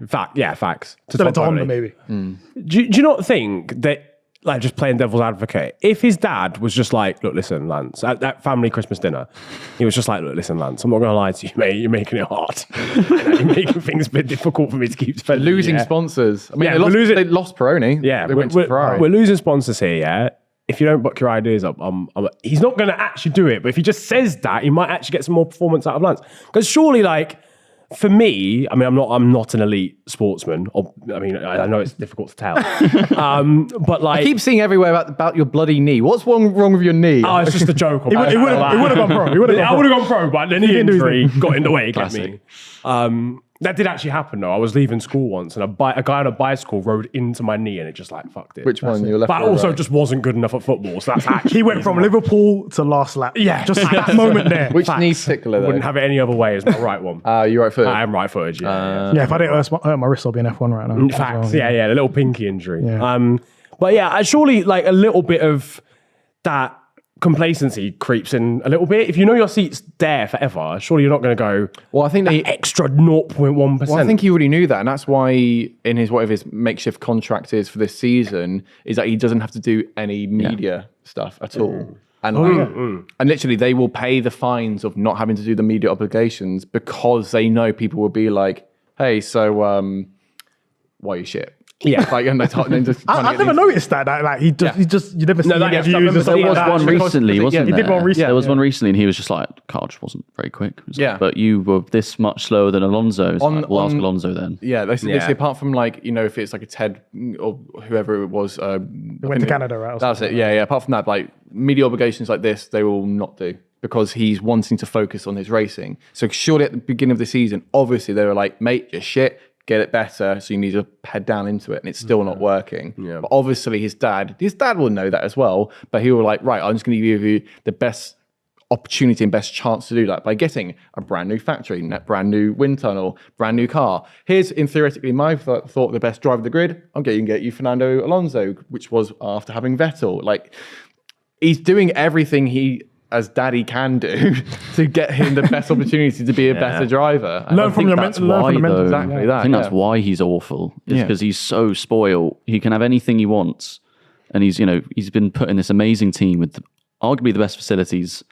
facts. Sell it to Honda, maybe. Do you not think that like just playing devil's advocate, if his dad was just like, look, listen, Lance, at that family Christmas dinner, he was just like, look, listen, Lance, I'm not going to lie to you, mate. You're making it hard. You're making things a bit difficult for me to keep spending. Losing sponsors. I mean, Yeah, they lost Peroni. Yeah, they went to Ferrari. we're losing sponsors here, yeah? If you don't book your ideas up, he's not going to actually do it. But if he just says that, he might actually get some more performance out of Lance. Because surely, like, for me, I mean, I'm not an elite sportsman. I mean, I know it's difficult to tell. But like, I keep seeing everywhere about your bloody knee. What's wrong with your knee? oh, it's just a joke. It would have gone pro. I would have gone pro, but the knee injury got in the way. Get Classic. me. That did actually happen though. I was leaving school once, and a guy on a bicycle rode into my knee, and it just like fucked it. Which one? Your left But or also right? just wasn't good enough at football. So that's actually He went from Liverpool to last lap. Yeah. Just that moment there. Which knee particular though? wouldn't have it any other way as my right one. You're right foot. I am right footed. Yeah. Yeah, if I didn't hurt my wrist, I'll be in F1 right now. In fact, yeah, the little pinky injury. Yeah. But yeah, surely like a little bit of that complacency creeps in a little bit. If you know your seat's there forever, surely you're not going to go. Well, I think the extra 0.1%. Well, I think he already knew that, and that's why in his whatever his makeshift contract is for this season is that he doesn't have to do any media stuff at all. And and literally, they will pay the fines of not having to do the media obligations because they know people will be like, "Hey, so why are you shit?" Yeah. Like, and just I've never noticed that. Like you never see that- any yeah, views and stuff there like was that. one recently, wasn't he there? did one recently, Yeah, there was yeah. one recently, and he was just like, car just wasn't very quick. It was like, Yeah. but you were this much slower than Alonso. It's like, we'll ask on- Alonso then. Yeah, they Yeah. say apart from like, you know, if it's like a Ted or whoever it was. went to Canada, right? That's it. Yeah. Apart from that, like media obligations like this, they will not do because he's wanting to focus on his racing. So surely at the beginning of the season, obviously they were like, mate, you're shit. Get it better, so you need to head down into it, and it's still not working. Yeah. But obviously, his dad will know that as well. But he will like, right, I'm just going to give you the best opportunity and best chance to do that by getting a brand new factory, brand new wind tunnel, brand new car. Here's, in theoretically, my thought the best driver of the grid. I'm going to get you Fernando Alonso, which was after having Vettel. Like, he's doing everything he as daddy can do to get him the best opportunity to be a better driver. And Learn I from think your that's mental. Learn from the mental. exactly that. I think that's yeah. why he's awful. Is Yeah. because he's so spoiled. He can have anything he wants, and he's been put in this amazing team with arguably the best facilities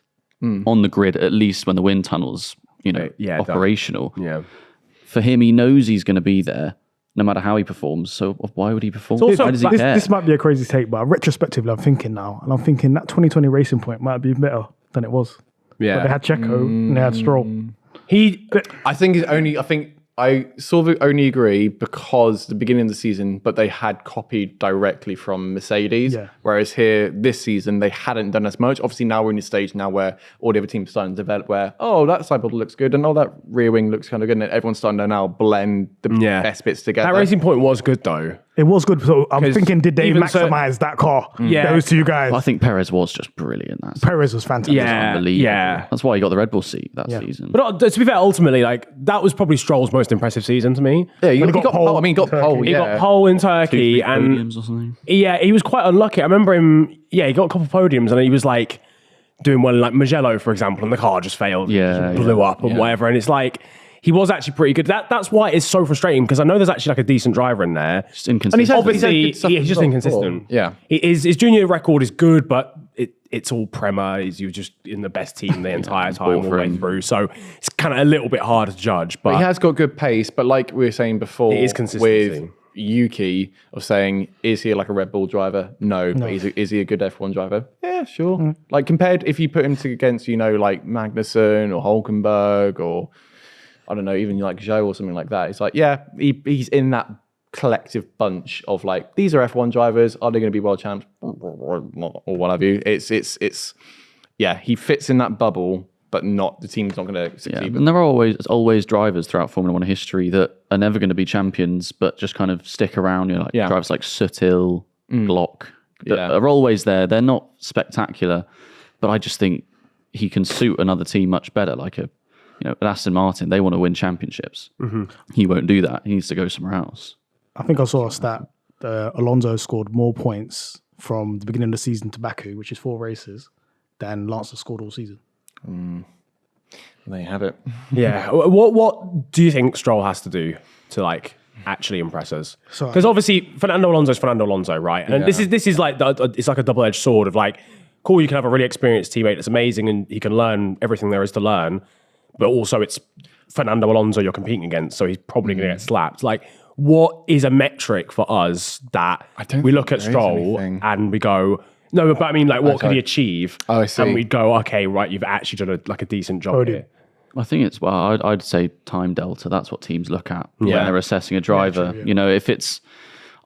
on the grid. At least when the wind tunnel's operational. Yeah. For him, he knows he's going to be there no matter how he performs. So why would he perform? also Why does he like- care? This might be a crazy take, but retrospectively, I'm thinking now, and I'm thinking that 2020 Racing Point might be better than it was. Yeah. But they had Checo and they had Stroll. I sort of only agree because the beginning of the season, but they had copied directly from Mercedes. Yeah. Whereas here, this season, they hadn't done as much. Obviously, now we're in the stage now where all the other teams are starting to develop where, oh, that side bubble looks good and oh, that rear wing looks kind of good. And everyone's starting to now blend the best bits together. That Racing Point was good though. It was good. So I'm thinking, did they even so- maximize that car? Yeah. Those two guys. I think Perez was just brilliant. That's Perez was fantastic. unbelievable. yeah. That's why he got the Red Bull seat that season. But to be fair, ultimately, like that was probably Stroll's most impressive season to me. Yeah, he When he got got pole. pole I mean, got in pole. Turkey. He Yeah. got pole in Turkey, and Podiums or something. yeah, he was quite unlucky. I remember him. Yeah, he got a couple of podiums, and he was like doing well in like Mugello, for example, and the car just failed, Yeah, just blew up and whatever. And it's like he was actually pretty good. That's why it's so frustrating because I know there's actually like a decent driver in there. Just inconsistent. Obviously, good stuff he's as just well inconsistent. before. Yeah. His junior record is good, but it's all Prema. You're just in the best team the entire time all the way him. through. So it's kind of a little bit hard to judge. But He has got good pace, but like we were saying before, It is consistency. with Yuki of saying, is he like a Red Bull driver? No. But is he a good F1 driver? Yeah, sure. Like compared, if you put him against, like Magnussen or Hulkenberg or I don't know, even like Zhou or something like that, it's like, yeah, he's in that collective bunch of like, these are F1 drivers. Are they going to be world champs or what have you? It's yeah, he fits in that bubble, but not the team's not going to succeed. Yeah, with and there are always drivers throughout Formula One history that are never going to be champions, but just kind of stick around. Like drivers like Sutil, Glock, that are always there. They're not spectacular, but I just think he can suit another team much better. Like an Aston Martin, they want to win championships. He won't do that. He needs to go somewhere else. I think I saw a stat that Alonso scored more points from the beginning of the season to Baku, which is 4 races, than Lance has scored all season. There you have it. yeah, what do you think Stroll has to do to like actually impress us. So- Because obviously Fernando Alonso's Fernando Alonso, right? And this is like it's like a double-edged sword of like, cool, you can have a really experienced teammate that's amazing and he can learn everything there is to learn, but also it's Fernando Alonso you're competing against, so he's probably going to get slapped. Like, what is a metric for us that we look at Stroll and we go, no, but I mean, like, what can he achieve? Oh, I see. And we go, okay, right, you've actually done a decent job here. I think it's, well, I'd say time delta. That's what teams look at when they're assessing a driver. You know, if it's,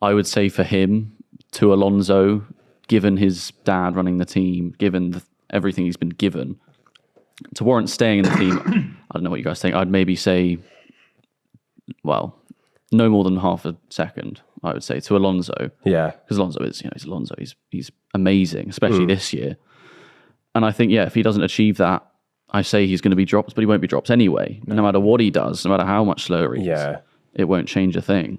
I would say for him, to Alonso, given his dad running the team, given everything he's been given, to warrant staying in the team, I don't know what you guys think. I'd maybe say, well, no more than half a second, I would say, to Alonso. Yeah. Because Alonso is, he's Alonso. He's amazing, especially this year. And I think, if he doesn't achieve that, I say he's going to be dropped, but he won't be dropped anyway. No matter what he does, no matter how much slower he is, it won't change a thing.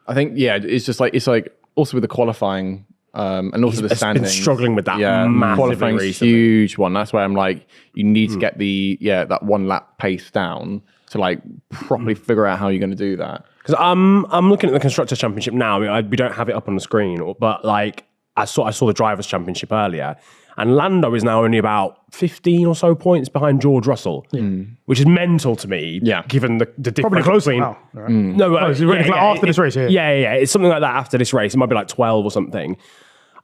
I think, it's just like, it's like also with the qualifying and also the standing. Been struggling with that massively qualifying's recently. huge one. That's why I'm like, you need to get that 1 lap pace down to like properly figure out how you're going to do that. Because I'm looking at the Constructors' Championship now. I mean, we don't have it up on the screen, but like I saw the Drivers' Championship earlier, and Lando is now only about 15 or so points behind George Russell, which is mental to me. Yeah. Given the difference Probably closer between now. Right? no, it's really after this race. Yeah, it's something like that after this race. It might be like 12 or something.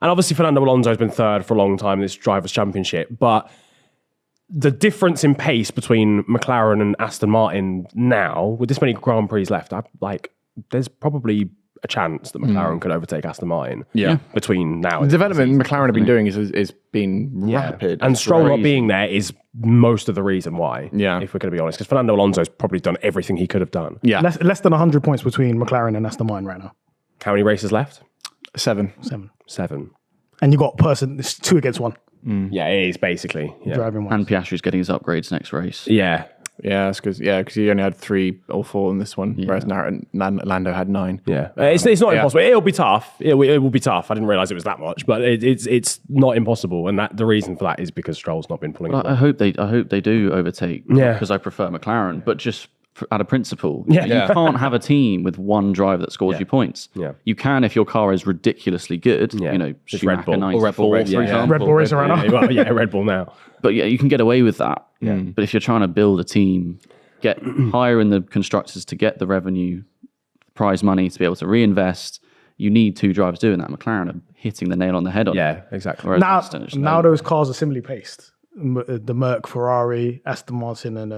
And obviously Fernando Alonso has been third for a long time in this Drivers' Championship, but the difference in pace between McLaren and Aston Martin now, with this many Grand Prix left, there's probably a chance that McLaren could overtake Aston Martin. Yeah. Between now The and development McLaren have been doing is been rapid. and It's Stroll not crazy. being there is most of the reason why. Yeah. If we're going to be honest, because Fernando Alonso's probably done everything he could have done. Yeah. Less than 100 points between McLaren and Aston Martin right now. How many races left? 7. 7. And you got it's 2 against 1 Yeah, it is basically. Yeah. driving one. And Piastri's getting his upgrades next race. Yeah. Yeah, that's because he only had 3 or 4 in this one, whereas Lando had 9. Yeah, it's not impossible. It'll be tough. It will be tough. I didn't realize it was that much, but it's not impossible. And the reason for that is because Stroll's not been pulling it. I hope they do overtake. Yeah. Because I prefer McLaren, but just out of principle, Yeah. you can't have a team with one driver that scores you points. Yeah. You can if your car is ridiculously good. Yeah. You know, Just Red Bull. Schumacher Or 94, Red Bull race, for yeah. example. Red Bull racing right now. Red Bull now. But you can get away with that. Yeah. But if you're trying to build a team, get higher in the constructors to get the revenue, prize money to be able to reinvest, you need 2 drivers doing that. McLaren are hitting the nail on the head on Yeah, exactly. Whereas Aston is Now those cars are similarly paced. The Merc, Ferrari, Aston Martin, and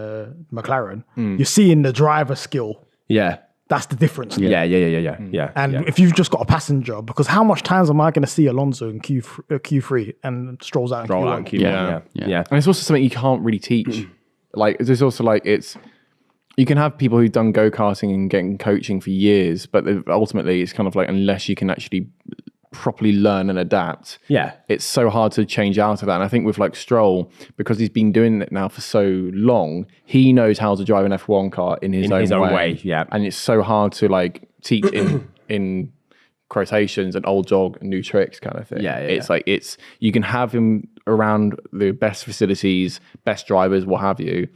McLaren. You're seeing the driver skill. Yeah. That's the difference. Yeah. And yeah. if you've just got a passenger, because how much times am I going to see Alonso in Q3 and Stroll's out in Roll Q1? out and keep on. Yeah. And it's also something you can't really teach. Like, there's also like, you can have people who've done go-karting and getting coaching for years, but ultimately it's kind of like, unless you can actually properly learn and adapt, it's so hard to change out of that. And I think with like Stroll, because he's been doing it now for so long, he knows how to drive an F1 car in his own way. Yeah. And it's so hard to like teach in quotations an old dog new tricks kind of thing. Like you can have him around the best facilities, best drivers, what have you,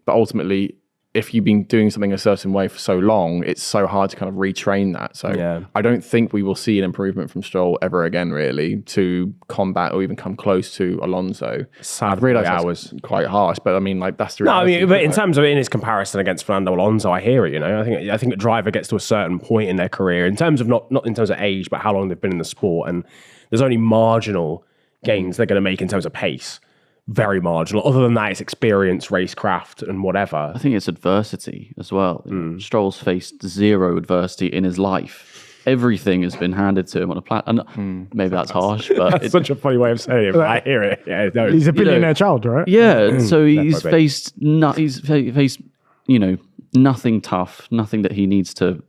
but ultimately if you've been doing something a certain way for so long, it's so hard to kind of retrain that. So I don't think we will see an improvement from Stroll ever again, really, to combat or even come close to Alonso. I realise that's quite harsh, but I mean, like, that's the reality. No, I mean, but in terms of in his comparison against Fernando Alonso, I hear it. You know, I think a driver gets to a certain point in their career, in terms of not in terms of age, but how long they've been in the sport, and there's only marginal gains they're going to make in terms of pace. Very marginal. Other than that, it's experience, racecraft, and whatever. I think it's adversity as well. Stroll's faced 0 adversity in his life. Everything has been handed to him on a platter. Maybe that's harsh, but It's such a funny way of saying it, but I hear it. Yeah, no, He's a billionaire child, right? yeah. So he's Definitely. faced nothing tough, nothing that he needs to,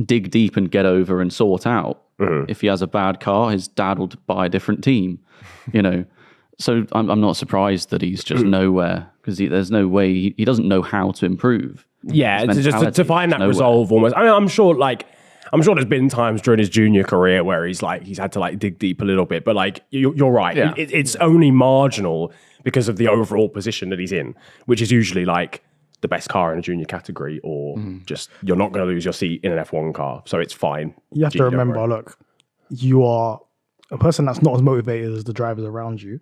dig deep and get over and sort out. If he has a bad car, his dad will buy a different team. So I'm not surprised that he's just nowhere, because there's no way he doesn't know how to improve. Yeah, His it's just to mentality find is that nowhere. resolve almost. I mean, I'm sure there's been times during his junior career where he's had to dig deep a little bit, but like you're right. Yeah. It's only marginal because of the overall position that he's in, which is usually like the best car in a junior category, or just you're not going to lose your seat in an F1 car, so it's fine. You have to remember, look, you are a person that's not as motivated as the drivers around you,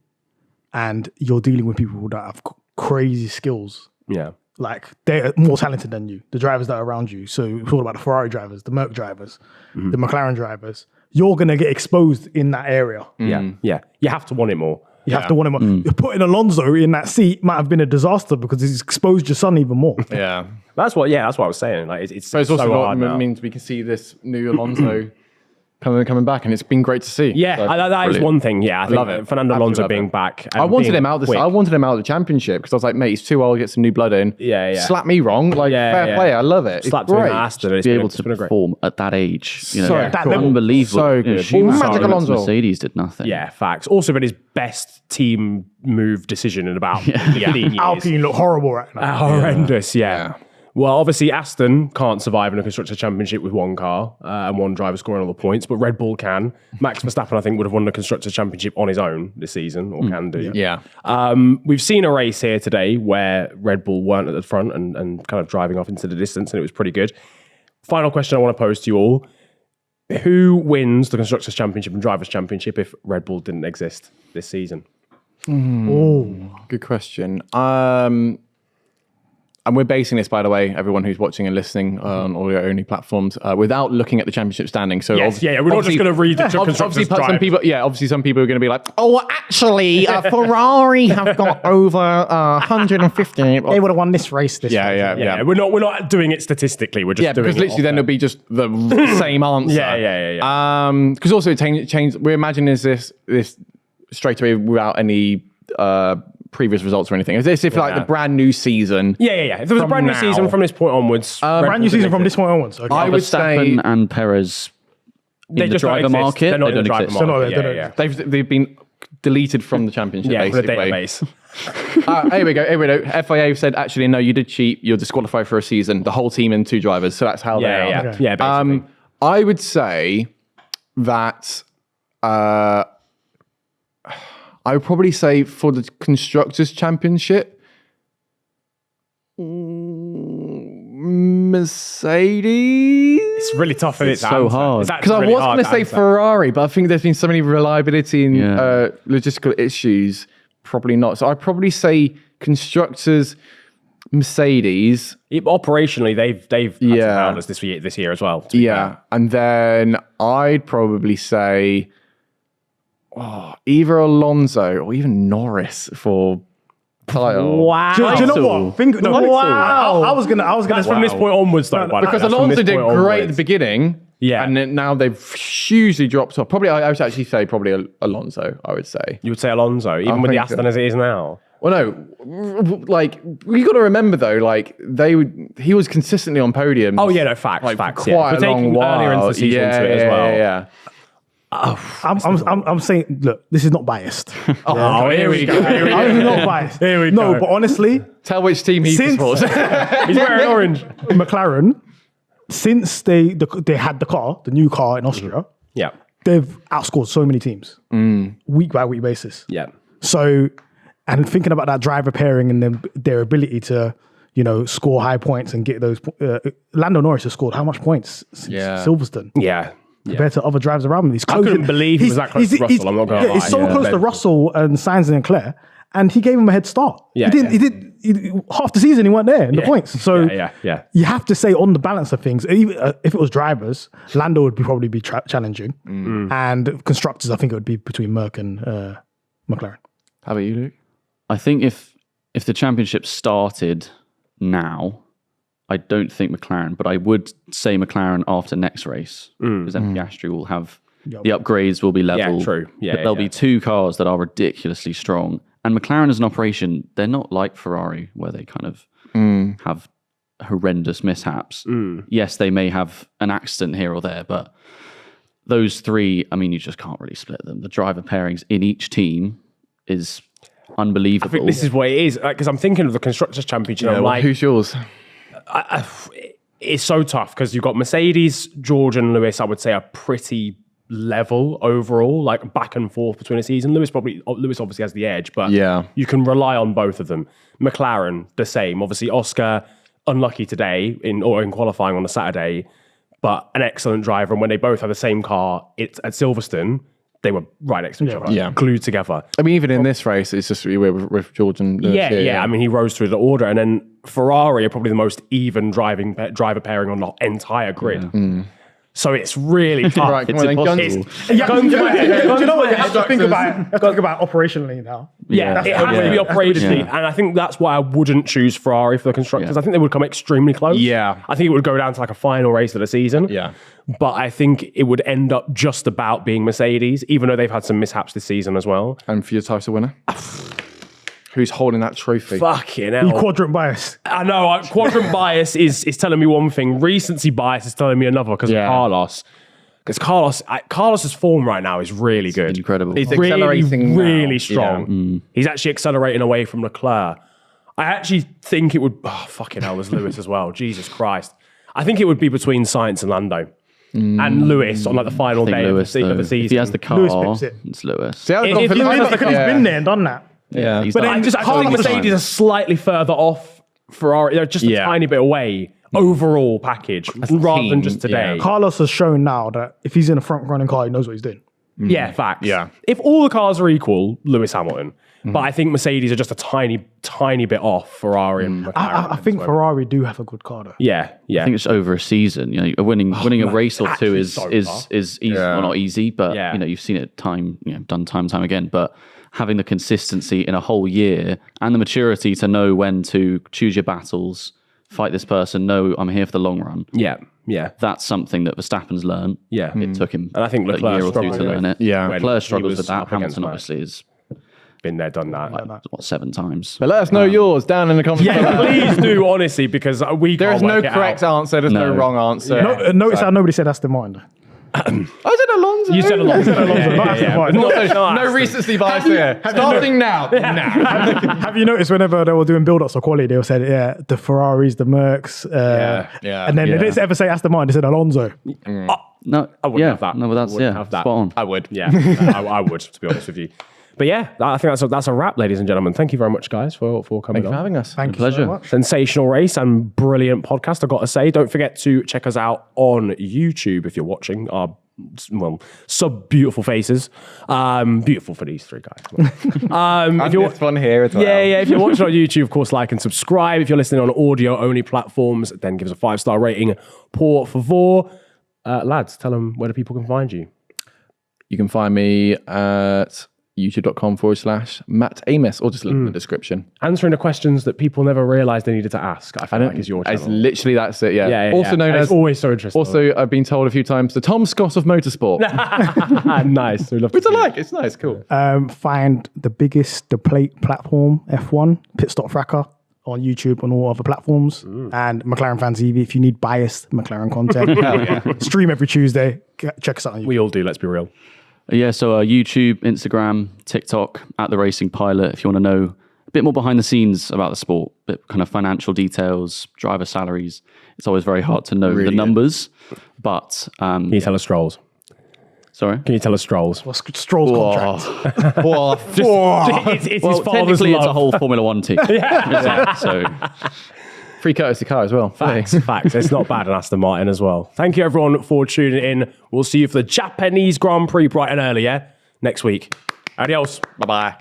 and you're dealing with people that have crazy skills. Yeah. Like, they're more talented than you, the drivers that are around you. So it's all about the Ferrari drivers, the Merc drivers, the McLaren drivers. You're going to get exposed in that area. Yeah. Yeah. You have to want it more. You have to want him. Putting Alonso in that seat might have been a disaster because it's exposed your son even more. Yeah. That's what I was saying. Like, it's But it's so also hard now. means we can see this new Alonso coming back, and it's been great to see. Yeah, So, that is brilliant. one thing. Yeah, I think love it. Fernando Absolutely Alonso love being it. back. I wanted being him out. quick. I wanted him out of the championship because I was like, mate, he's too old. Get some new blood in. Yeah. Slap me wrong. Like, fair play. I love it. Slapped it's him in great. Aston. It's be been, able it's to been a great. perform at that age, you know, So that level. unbelievable. So You know, good. Schumacher Magic went to Alonso. Mercedes did nothing. Yeah, facts. Also been his best team move decision in about 15 years. Alpine look horrible right now. Horrendous, yeah. Well, obviously, Aston can't survive in a Constructors' Championship with one car and one driver scoring all the points, but Red Bull can. Max Verstappen, I think, would have won the Constructors' Championship on his own this season, or can do. Yeah. We've seen a race here today where Red Bull weren't at the front and kind of driving off into the distance, and it was pretty good. Final question I want to pose to you all. Who wins the Constructors' Championship and Drivers' Championship if Red Bull didn't exist this season? Good question. And we're basing this, by the way, everyone who's watching and listening on audio-only platforms, without looking at the championship standing. So Yes, we're not just going to read the Constructors' obviously, drive. some people are going to be like, oh, actually, Ferrari have got over 150. They would have won this race this Yeah, season. yeah. We're not doing it statistically. We're just Yeah, doing because it literally then off it'll be just the same answer. Yeah. Because also change. We're imagining this straight away without any previous results or anything. Is this if like the brand new season? Yeah. If there was a From brand new now. season from this point onwards, Brand new season from this point onwards. Okay. I would say Verstappen and Perez in the just don't driver exist. market, They're not they in the don't driver exist. market. They're not- they've been deleted from the championship. Yeah, for the basically. database. Here we go. FIA said, actually, no, you did cheat. You're disqualified for a season. The whole team and 2 drivers. So that's how they are. Yeah, Okay. yeah, basically. I would say that I would probably say for the Constructors' Championship, Mercedes. It's really tough. It's so hard. Because I was going to say Ferrari, but I think there's been so many reliability and logistical issues. Probably not. So I'd probably say Constructors, Mercedes. Operationally, they've had some founders this year as well. to be fair. And then I'd probably say either Alonso or even Norris for title. Wow. Do you know what? Wow. I was gonna. That's from this point onwards, though. by the way. Because That's from Alonso this did point great at onwards. the beginning. Yeah. And then now they've hugely dropped off. Probably, I would actually say probably Alonso, I would say. You would say Alonso, even with the think so. Aston as it is now. Well, no, like, you got to remember, though, like, he was consistently on podiums. Oh, yeah, no, facts. Like, facts. for Yeah. quite We're a long taking while. earlier into the season into it as well. Yeah. I'm saying, look, this is not biased. Oh, here we go. I'm not biased. Here we No, go. but honestly, Tell which team he Since- supports. He's wearing orange. McLaren, since they had the car, the new car in Austria, Yeah. they've outscored so many teams, week by week basis. Yeah. So, and thinking about that driver pairing and their ability to, score high points and get those. Lando Norris has scored how much points since Silverstone Yeah. compared to other drivers around him? He's close. couldn't believe he was that close to Russell, I'm not gonna lie. He's so Yeah. close to Russell and Sainz and Leclerc, and he gave him a head start. Yeah, He did half the season. He weren't there in the points. So Yeah. you have to say on the balance of things, even, if it was drivers, Lando would probably be challenging, and constructors, I think it would be between Merc and McLaren. How about you, Luke? I think if the championship started now, I don't think McLaren, but I would say McLaren after next race, because then Piastri will have the upgrades will be level. Yeah, true. Yeah, There'll yeah. be 2 cars that are ridiculously strong. And McLaren as an operation, they're not like Ferrari, where they kind of have horrendous mishaps. Yes, they may have an accident here or there, but those 3, I mean, you just can't really split them. The driver pairings in each team is unbelievable. I think this is what it is. Because I'm thinking of the Constructors' Championship. I'm like, who's yours? it's so tough because you've got Mercedes, George, and Lewis, I would say, are pretty level overall, like back and forth between a season. Lewis obviously has the edge, but you can rely on both of them. McLaren, the same. Obviously, Oscar, unlucky today in qualifying on a Saturday, but an excellent driver. And when they both have the same car, it's at Silverstone, they were right next to each other, glued together. I mean, even in this race, it's just with George and Lewis. Yeah. I mean, he rose through the order, and then Ferrari are probably the most even driver pairing on the entire grid. So it's really tough. Right, It's impossible. Do you know what? You have to think about operationally now. Yeah, it has to be operationally, and I think that's why I wouldn't choose Ferrari for the constructors. I think they would come extremely close. Yeah. I think it would go down to like a final race of the season. Yeah. But I think it would end up just about being Mercedes, even though they've had some mishaps this season as well. And for your title winner? Who's holding that trophy? Fucking You hell. quadrant bias. I know, quadrant bias is telling me one thing. Recency bias is telling me another because of Carlos. Because Carlos's form right now is really good. Incredible. He's accelerating now. really strong. He's actually accelerating away from Leclerc. I actually think it would... Oh, fucking hell, there's Lewis as well. Jesus Christ. I think it would be between Sainz and Lando. And Lewis on like the final day Lewis, of the season. if he has the car, Lewis pips it. it's Lewis. See, I was If confident. you Because he's been there and done that. Yeah. He's But done- then I think Mercedes are slightly further off Ferrari. They're just a tiny bit away overall package rather than just today. Carlos has shown now that if he's in a front running car, he knows what he's doing. Yeah, facts. Yeah. If all the cars are equal, Lewis Hamilton. But I think Mercedes are just a tiny bit off Ferrari and McLaren. I think Ferrari do have a good car though. Yeah. I think it's over a season. You know, winning a race or two is actually so easy. Well, not easy, but Yeah. you know, you've seen it done time and time again. But having the consistency in a whole year and the maturity to know when to choose your battles, fight this person. No, I'm here for the long run. Yeah. That's something that Verstappen's learned. Yeah. It took him And I think a Leclerc year or two struggled to learn with it. Yeah. when Leclerc he struggles was with that. up against Hamilton Max. obviously is Been there, done that. 7 times. But let us know yours down in the comments. Yeah, please do, honestly, because There is no correct answer. There's no wrong answer. Notice how nobody said Aston Martin. I said Alonso. You said Alonso. No recency bias here. Starting now. Have you noticed whenever they were doing build-ups or quality, they were saying, the Ferraris, the Mercs, and then they didn't ever say Aston Martin, they said Alonso. No, I wouldn't have that. No, but that's have that. spot on. I would. Yeah, I would, to be honest with you. But yeah, I think that's a wrap, ladies and gentlemen. Thank you very much, guys, for coming on. For having us. Thank you pleasure. so much. Sensational race and brilliant podcast, I've got to say. Don't forget to check us out on YouTube if you're watching our sub-beautiful faces. Beautiful for these three guys. And this one here as well. Yeah. If you're watching on YouTube, of course, like and subscribe. If you're listening on audio-only platforms, then give us a 5-star rating, por favor. Lads, tell them where the people can find you. You can find me at youtube.com/Matt Amos, or just link in the description. Answering the questions that people never realised they needed to ask, I feel like is your It's channel. literally that's it. Yeah. Yeah. Known It's as. always so interesting. Also, I've been told a few times the Tom Scott of motorsport. Nice. We love Which to I see it. like. It's nice. Cool. Find the plate platform, F1, Pit Stop Fracker, on YouTube and all other platforms. And McLaren Fan TV, if you need biased McLaren content. Stream every Tuesday. Check us out on YouTube. We all do, let's be real. Yeah, so YouTube, Instagram, TikTok, at The Racing Pilot, if you want to know a bit more behind the scenes about the sport, bit kind of financial details, driver salaries. It's always very hard to know the numbers, but... Can you tell us Strolls? Sorry? Can you tell us Strolls? What's Stroll's contract? It's his Well, father's technically, it's a love. whole Formula One team. So, Free courtesy car as well. Facts. It's not bad in Aston Martin as well. Thank you, everyone, for tuning in. We'll see you for the Japanese Grand Prix bright and early, next week. Adios. Bye-bye.